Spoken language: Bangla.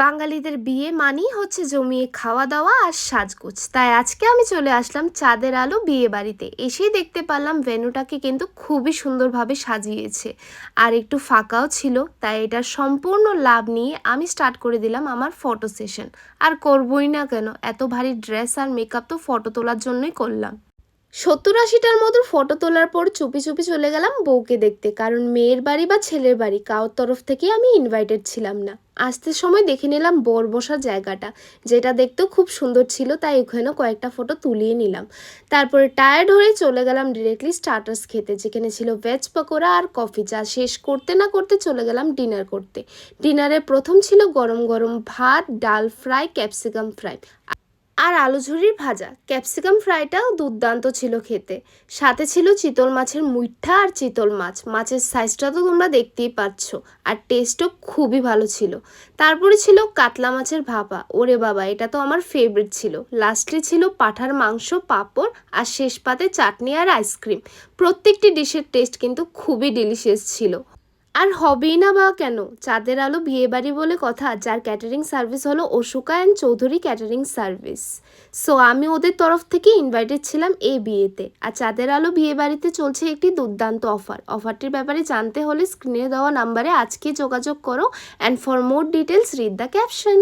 বাঙালিদের বিয়ে মানেই হচ্ছে জমিয়ে খাওয়া দাওয়া আর সাজগোজ। তাই আজকে আমি চলে আসলাম চাঁদের আলো বিয়ে বাড়িতে। এসেই দেখতে পারলাম ভেন্যুটাকে কিন্তু খুবই সুন্দরভাবে সাজিয়েছে আর একটু ফাঁকাও ছিল। তাই এটার সম্পূর্ণ লাভ নিয়ে আমি স্টার্ট করে দিলাম আমার ফটো সেশন। আর করবই না কেন, এত ভারী ড্রেস আর মেকআপ তো ফটো তোলার জন্যই করলাম। 70-80টার মতো ফটো তোলার পর চুপি চুপি চলে গেলাম বউকে দেখতে, কারণ মেয়ের বাড়ি বা ছেলের বাড়ি কারোর তরফ থেকে আমি ইনভাইটেড ছিলাম না। আসতে সময় দেখে নিলাম বর বসার জায়গাটা, যেটা দেখতেও খুব সুন্দর ছিল, তাই ওখানেও কয়েকটা ফটো তুলিয়ে নিলাম। তারপরে টায়ার্ড হয়ে চলে গেলাম ডিরেক্টলি স্টার্টার্স খেতে, যেখানে ছিল ভেজ পকোড়া আর কফি চা। শেষ করতে না করতে চলে গেলাম ডিনার করতে। ডিনারে প্রথম ছিল গরম গরম ভাত, ডাল ফ্রাই, ক্যাপসিকাম ফ্রাই আর আলু ঝুরির ভাজা। ক্যাপসিকাম ফ্রাইটাও দুর্দান্ত ছিল খেতে। সাথে ছিল চিতল মাছের মুইঠা আর চিতল মাছ। মাছের সাইজটা তো তোমরা দেখতেই পাচ্ছ, আর টেস্টও খুবই ভালো ছিল। তারপরে ছিল কাতলা মাছের ভাপা। ওরে বাবা, এটা তো আমার ফেভারিট ছিল। লাস্টলি ছিল পাঁঠার মাংস, পাঁপড় আর শেষ পাতে চাটনি আর আইসক্রিম। প্রত্যেকটি ডিশের টেস্ট কিন্তু খুবই ডিলিশিয়াস ছিল। আর হবেই না বা কেন, চাঁদের আলো বিয়েবাড়ি বলে কথা, যার ক্যাটারিং সার্ভিস হলো Ashoka and Chowdhury catering service. So আমি ওদের তরফ থেকে ইনভাইটেড ছিলাম এই বিয়েতে। আর চাঁদের আলো বিয়েবাড়িতে চলছে একটি দুর্দান্ত অফারটির ব্যাপারে জানতে হলে স্ক্রিনে দেওয়া নাম্বারে আজকে যোগাযোগ করো, and for more details read the caption.